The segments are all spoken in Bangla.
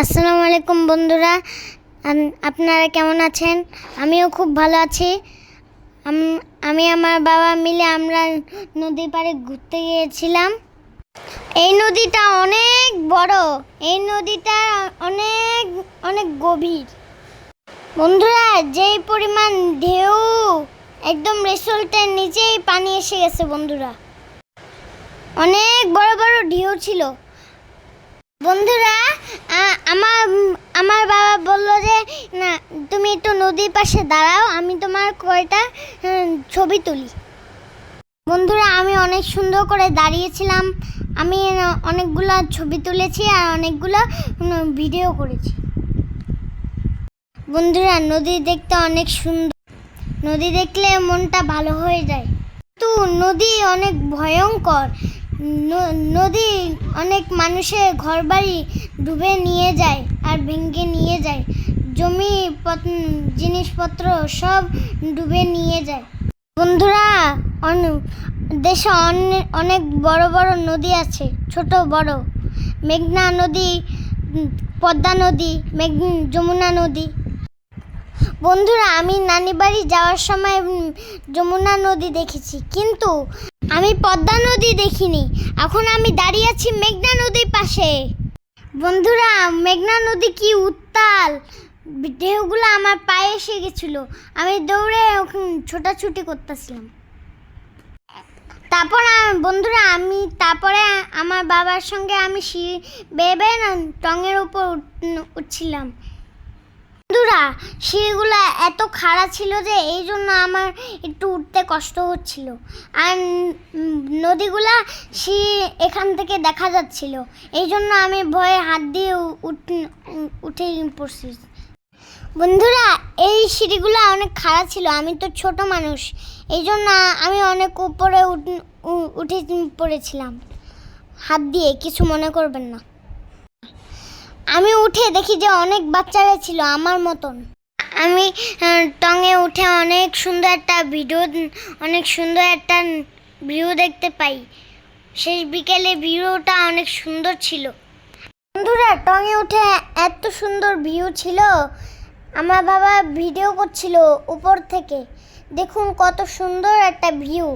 আসসালামু আলাইকুম বন্ধুরা, আপনারা কেমন আছেন? আমিও খুব ভালো আছি। আমি আমার বাবা মিলে আমরা নদীর পাড়ে ঘুরতে গিয়েছিলাম। এই নদীটা অনেক বড়, এই নদীটা অনেক অনেক গভীর। বন্ধুরা, যেই পরিমাণ ঢেউ, একদম রিসোর্টের নিচেই পানি এসে গেছে। বন্ধুরা, অনেক বড় বড় ঢেউ ছিল। বন্ধুরা, আমার বাবা বলল যে না, তুমি একটু নদীর পাশে দাঁড়াও, আমি তোমার কয়টা ছবি তুলি। বন্ধুরা, আমি অনেক সুন্দর করে দাঁড়িয়েছিলাম। আমি অনেকগুলো ছবি তুলেছি আর অনেকগুলো ভিডিও করেছি। বন্ধুরা, নদী দেখতে অনেক সুন্দর। নদী দেখলে মনটা ভালো হয়ে যায়। কিন্তু নদী অনেক ভয়ঙ্কর। নদী অনেক মানুষের ঘরবাড়ি ডুবে নিয়ে যায় আর ভেঙে নিয়ে যায়। জমি জিনিসপত্র সব ডুবে নিয়ে যায়। বন্ধুরা, দেশে অনেক বড় বড় নদী আছে, ছোট বড়। মেঘনা নদী, পদ্মা নদী, যমুনা নদী। বন্ধুরা, আমি নানি বাড়ি যাওয়ার সময় যমুনা নদী দেখেছি, কিন্তু আমি পদ্মা নদী দেখিনি। এখন আমি দাঁড়িয়ে আছি মেঘনা নদীর পাশে। বন্ধুরা, মেঘনা নদী কি উত্তাল! ঢেউগুলো আমার পায়ে এসে গেছিল। আমি দৌড়ে ছোটাছুটি করতেছিলাম। বন্ধুরা, তারপরে আমার বাবার সঙ্গে আমি বেয়ে টঙের উপর উঠছিলাম। বন্ধুরা, সিঁড়িগুলো এত খাড়া ছিল যে এই জন্য আমার একটু উঠতে কষ্ট হচ্ছিল। আর নদীগুলা এখান থেকে দেখা যাচ্ছিল, এই জন্য আমি ভয়ে হাত দিয়ে উঠে পড়ছি। বন্ধুরা, এই সিঁড়িগুলো অনেক খাড়া ছিল। আমি তো ছোট মানুষ, এই জন্য আমি অনেক উপরে উঠে পড়েছিলাম। হাত দিয়ে কিছু মনে করবেন না। আমি উঠে দেখি যে অনেক বাচ্চারা ছিল আমার মতন। আমি টঙে উঠে অনেক সুন্দর একটা ভিউ দেখতে পাই। শেষ বিকেলে ভিউটা অনেক সুন্দর ছিল। বন্ধুরা, টঙে উঠে এত সুন্দর ভিউ ছিল। আমার বাবা ভিডিও করছিল উপর থেকে। দেখুন কত সুন্দর একটা ভিউ।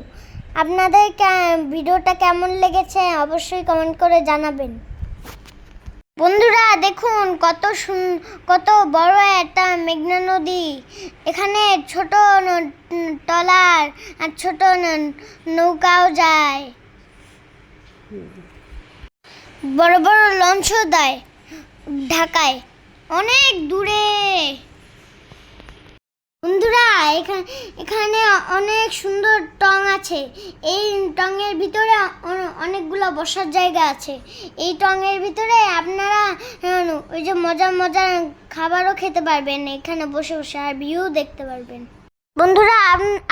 আপনাদের ভিডিওটা কেমন লেগেছে অবশ্যই কমেন্ট করে জানাবেন। বন্ধুরা, দেখুন কত বড় একটা মেঘনা নদী। এখানে ছোট ট্রলার আর ছোট নৌকাও যায়, বড় বড় লঞ্চও দেয় ঢাকায় অনেক দূরে। বন্ধুরা, এখানে অনেক সুন্দর টং আছে। এই টঙের ভিতরে অনেকগুলো বসার জায়গা আছে। এই টঙের ভিতরে আপনারা ওই যে মজার মজার খাবারও খেতে পারবেন, এখানে বসে বসে, আর ভিউ দেখতে পারবেন। বন্ধুরা,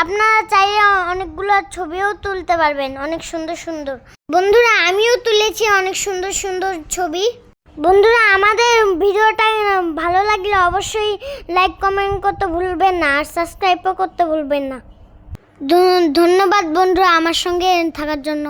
আপনারা চাইলে অনেকগুলো ছবিও তুলতে পারবেন, অনেক সুন্দর সুন্দর। বন্ধুরা, আমিও তুলেছি অনেক সুন্দর সুন্দর ছবি। বন্ধুরা, আমাদের ভিডিওটা ভালো লাগলে অবশ্যই লাইক কমেন্ট করতে ভুলবেন না, আর সাবস্ক্রাইবও করতে ভুলবেন না। ধন্যবাদ বন্ধুরা আমার সঙ্গে থাকার জন্য।